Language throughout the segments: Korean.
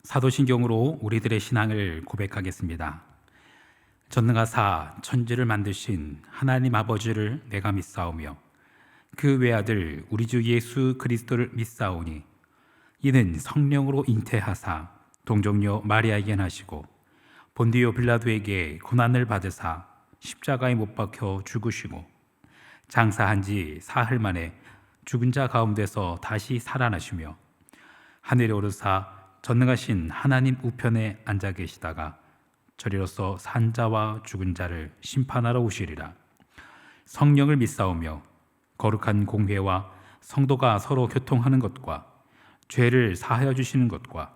사도신경으로 우리들의 신앙을 고백하겠습니다. 전능하사 천지를 만드신 하나님 아버지를 내가 믿사오며 그 외아들 우리 주 예수 그리스도를 믿사오니 이는 성령으로 잉태하사 동정녀 마리아에게 나시고 본디오 빌라도에게 고난을 받으사 십자가에 못 박혀 죽으시고 장사한 지 사흘 만에 죽은 자 가운데서 다시 살아나시며 하늘에 오르사 전능하신 하나님 우편에 앉아 계시다가 저리로서 산 자와 죽은 자를 심판하러 오시리라. 성령을 믿사오며 거룩한 공회와 성도가 서로 교통하는 것과 죄를 사하여 주시는 것과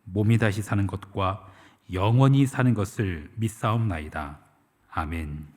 몸이 다시 사는 것과 영원히 사는 것을 믿사옵나이다. 아멘.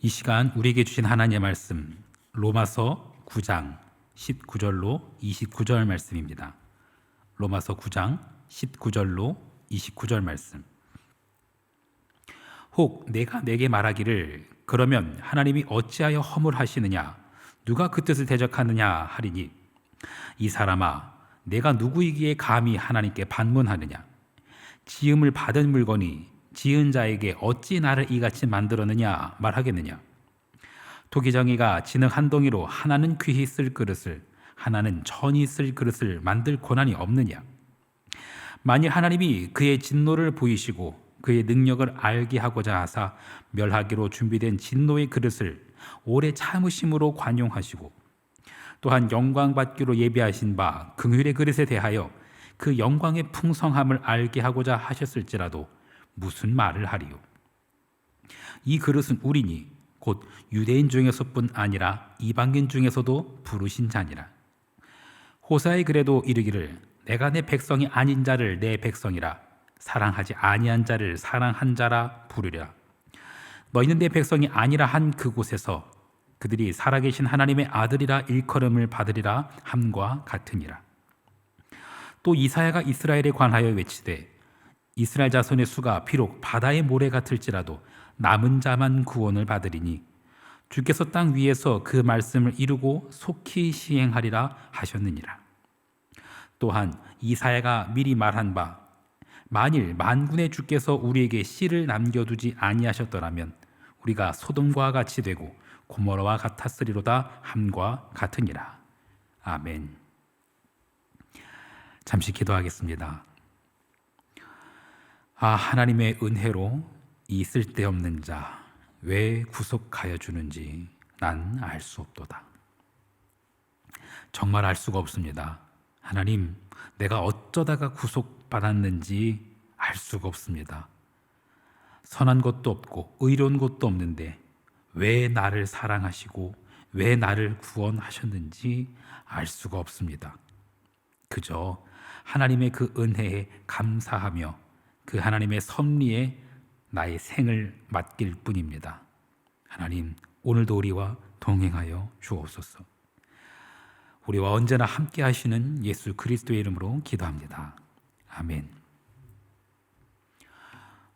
이 시간 우리에게 주신 하나님의 말씀 로마서 9장 19절로 29절 말씀입니다. 로마서 9장 19절로 29절 말씀. 혹 내가 내게 말하기를 그러면 하나님이 어찌하여 허물하시느냐 누가 그 뜻을 대적하느냐 하리니 이 사람아 내가 누구이기에 감히 하나님께 반문하느냐 지음을 받은 물건이 지은 자에게 어찌 나를 이같이 만들었느냐 말하겠느냐 토기정이가 진흙 한 덩이로 하나는 귀히 쓸 그릇을 하나는 천히 쓸 그릇을 만들 고난이 없느냐 만일 하나님이 그의 진노를 보이시고 그의 능력을 알게 하고자 하사 멸하기로 준비된 진노의 그릇을 오래 참으심으로 관용하시고 또한 영광받기로 예비하신 바 긍휼의 그릇에 대하여 그 영광의 풍성함을 알게 하고자 하셨을지라도 무슨 말을 하리요? 이 그릇은 우리니 곧 유대인 중에서뿐 아니라 이방인 중에서도 부르신 자니라. 호사의 글에도 이르기를 내가 내 백성이 아닌 자를 내 백성이라 사랑하지 아니한 자를 사랑한 자라 부르리라. 너희는 내 백성이 아니라 한 그곳에서 그들이 살아계신 하나님의 아들이라 일컬음을 받으리라 함과 같으니라. 또 이사야가 이스라엘에 관하여 외치되 이스라엘 자손의 수가 비록 바다의 모래 같을지라도 남은 자만 구원을 받으리니 주께서 땅 위에서 그 말씀을 이루고 속히 시행하리라 하셨느니라. 또한 이사야가 미리 말한 바 만일 만군의 주께서 우리에게 씨를 남겨두지 아니하셨더라면 우리가 소돔과 같이 되고 고모라와 같았으리로다 함과 같으니라. 아멘. 잠시 기도하겠습니다. 하나님의 은혜로 이 쓸데없는 자 왜 구속하여 주는지 난 알 수 없도다. 정말 알 수가 없습니다. 하나님, 내가 어쩌다가 구속받았는지 알 수가 없습니다. 선한 것도 없고 의로운 것도 없는데 왜 나를 사랑하시고 왜 나를 구원하셨는지 알 수가 없습니다. 그저 하나님의 그 은혜에 감사하며 그 하나님의 섭리에 나의 생을 맡길 뿐입니다. 하나님, 오늘도 우리와 동행하여 주옵소서. 우리와 언제나 함께 하시는 예수 그리스도의 이름으로 기도합니다. 아멘.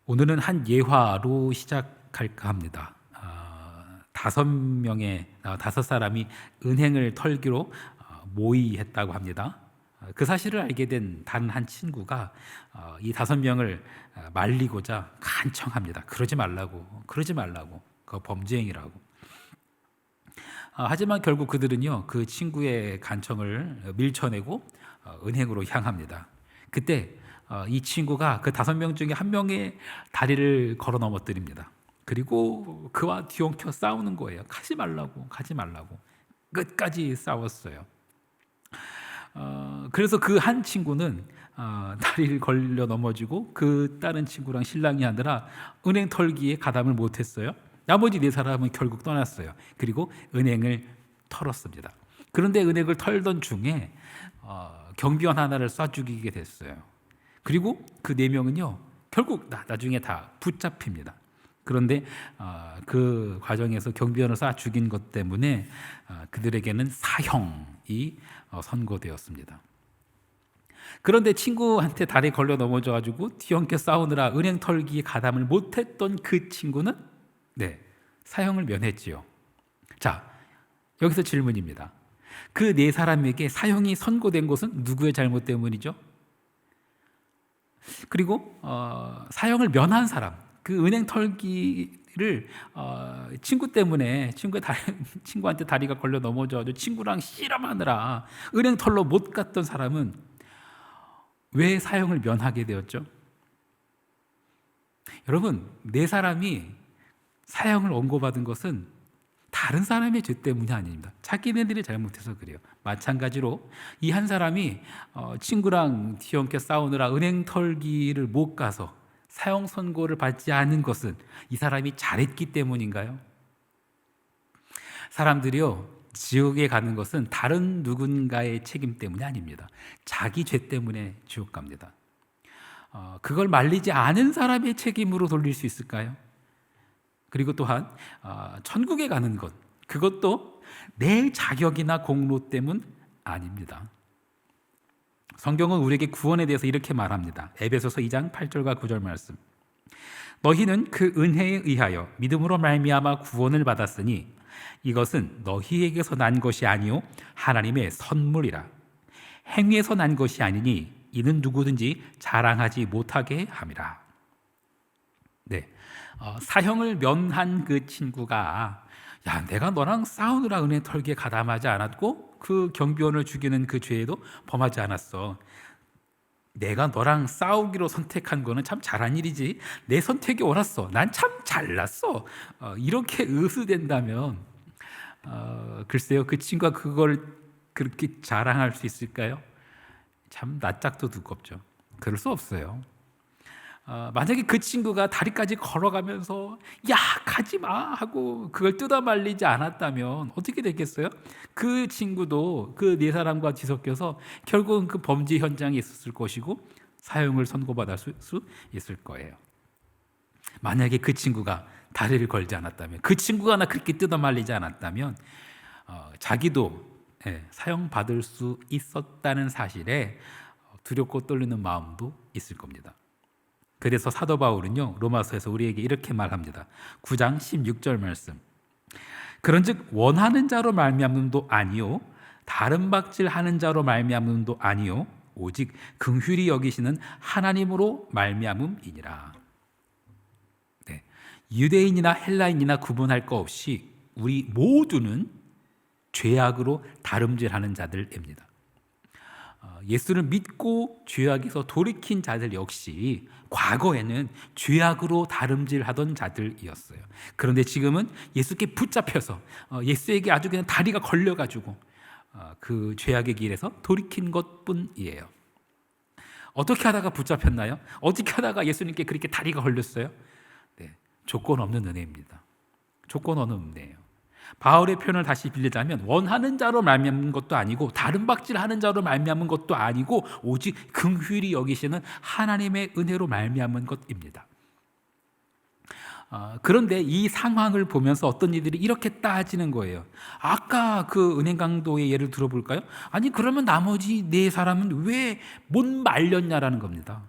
오늘은 한 예화로 시작할까 합니다. 다섯 사람이 은행을 털기로 모의했다고 합니다. 그 사실을 알게 된 다른 한 친구가 이 5명을 말리고자 간청합니다. 그러지 말라고. 그거 범죄 행위라고. 하지만 결국 그들은요, 그 친구의 간청을 밀쳐내고 은행으로 향합니다. 그때 이 친구가 그 5명 중에 한 명의 다리를 걸어 넘어뜨립니다. 그리고 그와 뒤엉켜 싸우는 거예요. 가지 말라고. 끝까지 싸웠어요. 그래서 그 한 친구는 다리를 걸려 넘어지고 그 다른 친구랑 실랑이 하느라 은행 털기에 가담을 못했어요. 나머지 4사람은 결국 떠났어요. 그리고 은행을 털었습니다. 그런데 은행을 털던 중에 경비원 하나를 쏴 죽이게 됐어요. 그리고 그 4명은요 결국 나중에 다 붙잡힙니다. 그런데 그 과정에서 경비원을 쏴 죽인 것 때문에 그들에게는 사형이 선고되었습니다. 그런데 친구한테 다리 걸려 넘어져가지고 뒤엉켜 싸우느라 은행 털기에 가담을 못했던 그 친구는 사형을 면했지요. 자, 여기서 질문입니다. 그 4사람에게 사형이 선고된 것은 누구의 잘못 때문이죠? 그리고 사형을 면한 사람, 그 은행 털기를 친구 때문에 친구한테 다리가 걸려 넘어져가지고 친구랑 씨름하느라 은행 털러 못 갔던 사람은 왜 사형을 면하게 되었죠? 여러분, 4사람이 사형을 원고받은 것은 다른 사람의 죄 때문이 아닙니다. 자기네들이 잘못해서 그래요. 마찬가지로 이 한 사람이 친구랑 뒤엉켜 싸우느라 은행 털기를 못 가서 사형 선고를 받지 않은 것은 이 사람이 잘했기 때문인가요? 사람들이요, 지옥에 가는 것은 다른 누군가의 책임 때문이 아닙니다. 자기 죄 때문에 지옥 갑니다. 그걸 말리지 않은 사람의 책임으로 돌릴 수 있을까요? 그리고 또한 천국에 가는 것, 그것도 내 자격이나 공로 때문 아닙니다. 성경은 우리에게 구원에 대해서 이렇게 말합니다. 에베소서 2장 8절과 9절 말씀. 너희는 그 은혜에 의하여 믿음으로 말미암아 구원을 받았으니 이것은 너희에게서 난 것이 아니요 하나님의 선물이라. 행위에서 난 것이 아니니 이는 누구든지 자랑하지 못하게 함이라. 사형을 면한 그 친구가 내가 너랑 싸우느라 은행 털기에 가담하지 않았고 그 경비원을 죽이는 그 죄에도 범하지 않았어. 내가 너랑 싸우기로 선택한 거는 참 잘한 일이지. 내 선택이 옳았어. 난 참 잘났어. 이렇게 의수된다면 글쎄요, 그 친구가 그걸 그렇게 자랑할 수 있을까요? 참 낯짝도 두껍죠. 그럴 수 없어요. 만약에 그 친구가 다리까지 걸어가면서 야 가지마 하고 그걸 뜯어 말리지 않았다면 어떻게 됐겠어요? 그 친구도 그 4사람과 뒤섞여서 결국은 그 범죄 현장에 있었을 것이고 사형을 선고받을 수 있을 거예요. 만약에 그 친구가 다리를 걸지 않았다면, 그 친구가 나 그렇게 뜯어 말리지 않았다면 자기도 사형받을 수 있었다는 사실에 두렵고 떨리는 마음도 있을 겁니다. 그래서 사도 바울은요, 로마서에서 우리에게 이렇게 말합니다. 9장 16절 말씀. 그런즉 원하는 자로 말미암음도 아니요 다른 박질하는 자로 말미암음도 아니요 오직 긍휼히 여기시는 하나님으로 말미암음이니라. 네. 유대인이나 헬라인이나 구분할 거 없이 우리 모두는 죄악으로 다름질하는 자들입니다. 예수를 믿고 죄악에서 돌이킨 자들 역시 과거에는 죄악으로 다름질하던 자들이었어요. 그런데 지금은 예수께 붙잡혀서 예수에게 아주 그냥 다리가 걸려가지고 그 죄악의 길에서 돌이킨 것뿐이에요. 어떻게 하다가 붙잡혔나요? 어떻게 하다가 예수님께 그렇게 다리가 걸렸어요? 네, 조건 없는 은혜입니다. 조건 없는 은혜예요. 바울의 표현을 다시 빌리자면 원하는 자로 말미암은 것도 아니고 다른 박질하는 자로 말미암은 것도 아니고 오직 긍휼히 여기시는 하나님의 은혜로 말미암은 것입니다. 그런데 이 상황을 보면서 어떤 이들이 이렇게 따지는 거예요. 아까 그 은행 강도의 예를 들어볼까요? 아니 그러면 나머지 네 사람은 왜 못 말렸냐라는 겁니다.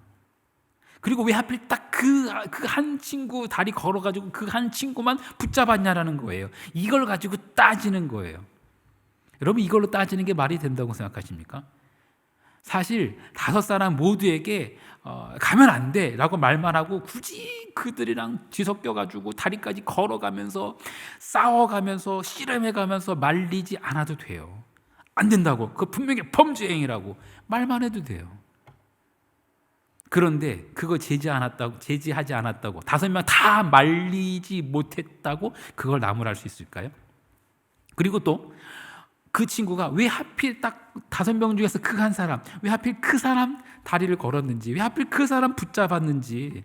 그리고 왜 하필 딱 그 한 친구 다리 걸어가지고 그 한 친구만 붙잡았냐라는 거예요. 이걸 가지고 따지는 거예요. 여러분 이걸로 따지는 게 말이 된다고 생각하십니까? 사실 5사람 모두에게 가면 안 돼라고 말만 하고 굳이 그들이랑 뒤섞여가지고 다리까지 걸어가면서 싸워가면서 씨름해가면서 말리지 않아도 돼요. 안 된다고, 그거 분명히 범죄 행위라고 말만 해도 돼요. 그런데 그거 제지하지 않았다고 5명 다 말리지 못했다고 그걸 나무랄 수 있을까요? 그리고 또 그 친구가 왜 하필 딱 5명 중에서 그 한 사람, 왜 하필 그 사람 다리를 걸었는지, 왜 하필 그 사람 붙잡았는지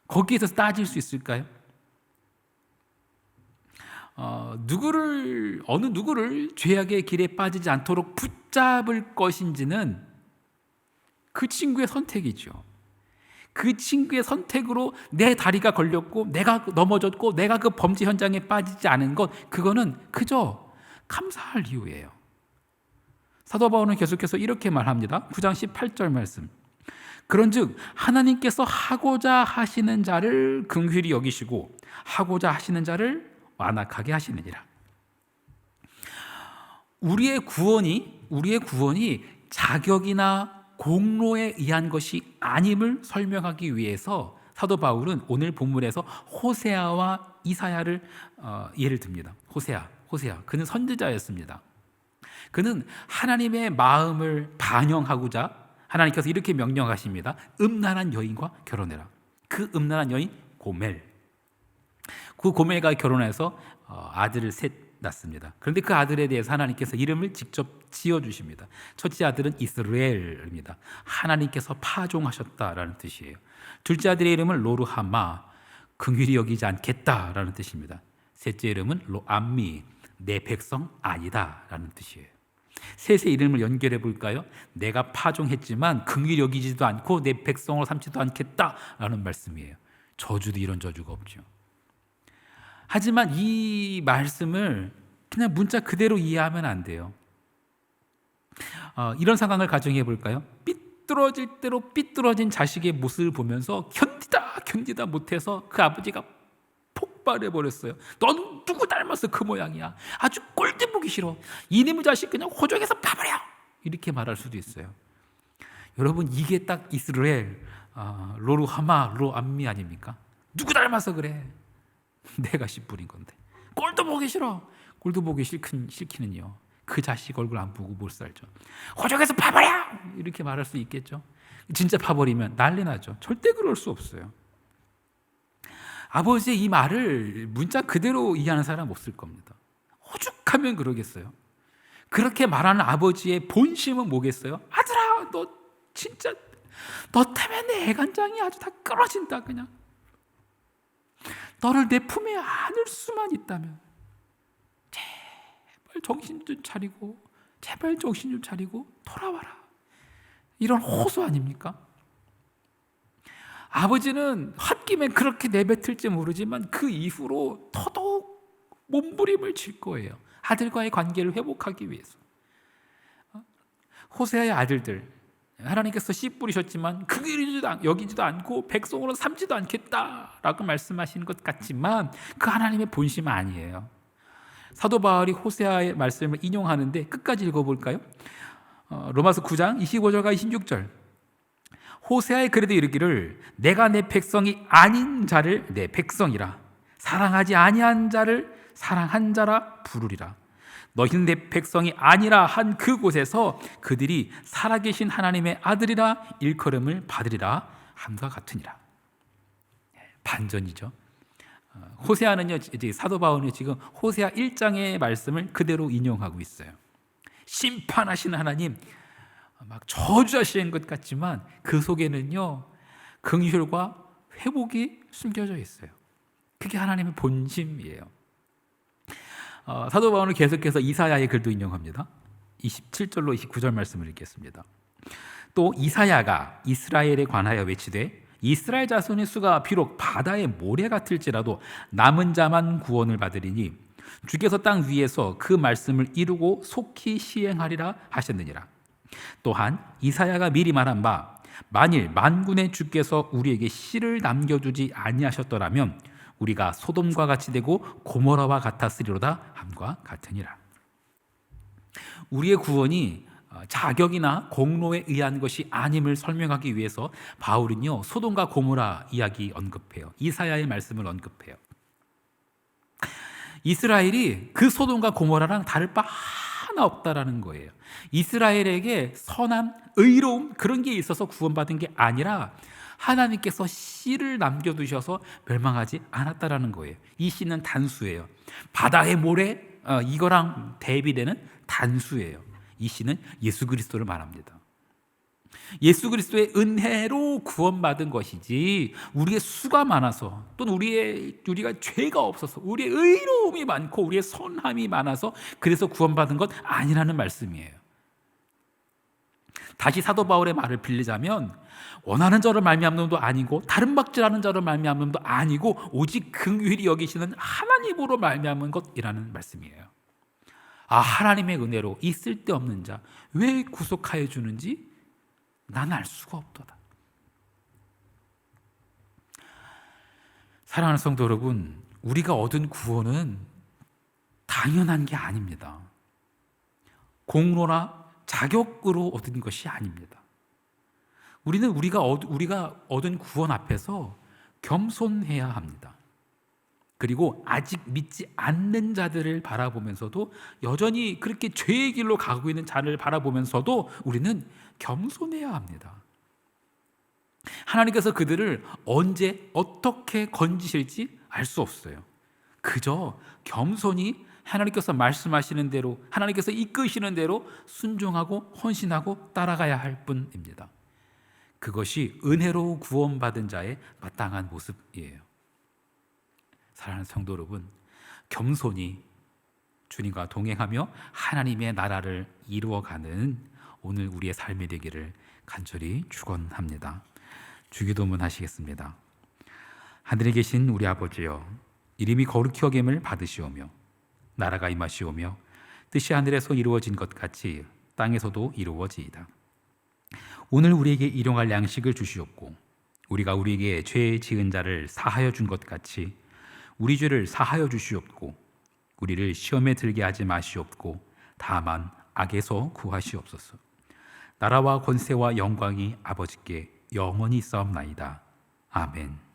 거기에서 따질 수 있을까요? 어느 누구를 죄악의 길에 빠지지 않도록 붙잡을 것인지는 그 친구의 선택이죠. 그 친구의 선택으로 내 다리가 걸렸고 내가 넘어졌고 내가 그 범죄 현장에 빠지지 않은 것, 그거는 그저 감사할 이유예요. 사도 바울은 계속해서 이렇게 말합니다. 9장 18절 말씀. 그런즉 하나님께서 하고자 하시는 자를 긍휼히 여기시고 하고자 하시는 자를 완악하게 하시느니라. 우리의 구원이 자격이나 공로에 의한 것이 아님을 설명하기 위해서 사도 바울은 오늘 본문에서 호세아와 이사야를 예를 듭니다. 호세아, 그는 선지자였습니다. 그는 하나님의 마음을 반영하고자 하나님께서 이렇게 명령하십니다. 음란한 여인과 결혼해라. 그 음란한 여인 고멜. 그 고멜과 결혼해서 아들을 셋 낳습니다. 그런데 그 아들에 대해서 하나님께서 이름을 직접 지어주십니다. 첫째 아들은 이스라엘입니다. 하나님께서 파종하셨다라는 뜻이에요. 둘째 아들의 이름은 로르하마, 긍휼히 여기지 않겠다라는 뜻입니다. 셋째 이름은 로암미, 내 백성 아니다라는 뜻이에요. 셋의 이름을 연결해 볼까요? 내가 파종했지만 긍휼히 여기지도 않고 내 백성으로 삼지도 않겠다라는 말씀이에요. 저주도 이런 저주가 없죠. 하지만 이 말씀을 그냥 문자 그대로 이해하면 안 돼요. 이런 상황을 가정해 볼까요? 삐뚤어질 대로 삐뚤어진 자식의 모습을 보면서 견디다 못해서 그 아버지가 폭발해 버렸어요. 넌 누구 닮아서 그 모양이야. 아주 꼴도 보기 싫어. 이놈의 자식 그냥 호적에서 파버려. 이렇게 말할 수도 있어요. 여러분 이게 딱 이스라엘 로루하마 로암미 아닙니까? 누구 닮아서 그래? 내가 씨 뿌린 건데. 꼴도 보기 싫어. 꼴도 보기 싫기는요. 그 자식 얼굴 안 보고 못 살죠. 호적에서 파버려! 이렇게 말할 수 있겠죠. 진짜 파버리면 난리 나죠. 절대 그럴 수 없어요. 아버지의 이 말을 문자 그대로 이해하는 사람 없을 겁니다. 오죽하면 그러겠어요. 그렇게 말하는 아버지의 본심은 뭐겠어요? 아들아, 너 진짜 너 때문에 내 애간장이 아주 다 끊어진다 그냥. 너를 내 품에 안을 수만 있다면 제발 정신 좀 차리고 돌아와라. 이런 호소 아닙니까? 아버지는 홧김에 그렇게 내뱉을지 모르지만 그 이후로 더더욱 몸부림을 칠 거예요. 아들과의 관계를 회복하기 위해서. 호세아의 아들들, 하나님께서 씨 뿌리셨지만 그게 여기지도 않고 백성으로 삼지도 않겠다라고 말씀하시는 것 같지만 그 하나님의 본심 아니에요. 사도 바울이 호세아의 말씀을 인용하는데 끝까지 읽어볼까요? 로마서 9장 25절과 26절. 호세아의 글에도 이르기를 내가 내 백성이 아닌 자를 내 백성이라 사랑하지 아니한 자를 사랑한 자라 부르리라. 너희는 내 백성이 아니라 한 그곳에서 그들이 살아계신 하나님의 아들이라 일컬음을 받으리라 함과 같으니라. 반전이죠. 호세아는요, 이제 사도 바울은 지금 호세아 1장의 말씀을 그대로 인용하고 있어요. 심판하시는 하나님, 막 저주하시는 것 같지만 그 속에는요 긍휼과 회복이 숨겨져 있어요. 그게 하나님의 본심이에요. 사도 바울은 계속해서 이사야의 글도 인용합니다. 27절로 29절 말씀을 읽겠습니다. 또 이사야가 이스라엘에 관하여 외치되 이스라엘 자손의 수가 비록 바다의 모래 같을지라도 남은 자만 구원을 받으리니 주께서 땅 위에서 그 말씀을 이루고 속히 시행하리라 하셨느니라. 또한 이사야가 미리 말한 바 만일 만군의 주께서 우리에게 씨를 남겨두지 아니하셨더라면 우리가 소돔과 같이 되고 고모라와 같았으리로다 함과 같으니라. 우리의 구원이 자격이나 공로에 의한 것이 아님을 설명하기 위해서 바울은요 소돔과 고모라 이야기 언급해요. 이사야의 말씀을 언급해요. 이스라엘이 그 소돔과 고모라랑 다를 바 하나 없다라는 거예요. 이스라엘에게 선한 의로움 그런 게 있어서 구원받은 게 아니라 하나님께서 씨를 남겨두셔서 멸망하지 않았다라는 거예요. 이 씨는 단수예요. 바다의 모래 이거랑 대비되는 단수예요. 이 씨는 예수 그리스도를 말합니다. 예수 그리스도의 은혜로 구원받은 것이지 우리의 수가 많아서 또는 우리가 죄가 없어서 우리의 의로움이 많고 우리의 선함이 많아서 그래서 구원받은 것 아니라는 말씀이에요. 다시 사도 바울의 말을 빌리자면 원하는 자를 말미암음도 아니고 다른 박질하는 자를 말미암음도 아니고 오직 긍휼히 여기시는 하나님으로 말미암은 것이라는 말씀이에요. 하나님의 은혜로 이 쓸데없는 자 왜 구속하여 주는지 난 알 수가 없도다. 사랑하는 성도 여러분, 우리가 얻은 구원은 당연한 게 아닙니다. 공로나 자격으로 얻은 것이 아닙니다. 우리가 얻은 구원 앞에서 겸손해야 합니다. 그리고 아직 믿지 않는 자들을 바라보면서도 여전히 그렇게 죄의 길로 가고 있는 자를 바라보면서도 우리는 겸손해야 합니다. 하나님께서 그들을 언제 어떻게 건지실지 알 수 없어요. 그저 겸손히 하나님께서 말씀하시는 대로 하나님께서 이끄시는 대로 순종하고 헌신하고 따라가야 할 뿐입니다. 그것이 은혜로 구원받은 자의 마땅한 모습이에요. 사랑하는 성도 여러분, 겸손히 주님과 동행하며 하나님의 나라를 이루어가는 오늘 우리의 삶이 되기를 간절히 축원합니다. 주기도문 하시겠습니다. 하늘에 계신 우리 아버지여, 이름이 거룩히 여김을 받으시오며 나라가 임하시오며 뜻이 하늘에서 이루어진 것 같이 땅에서도 이루어지이다. 오늘 우리에게 일용할 양식을 주시옵고 우리가 우리에게 죄 지은 자를 사하여 준 것 같이 우리 죄를 사하여 주시옵고 우리를 시험에 들게 하지 마시옵고 다만 악에서 구하시옵소서. 나라와 권세와 영광이 아버지께 영원히 있사옵나이다. 아멘.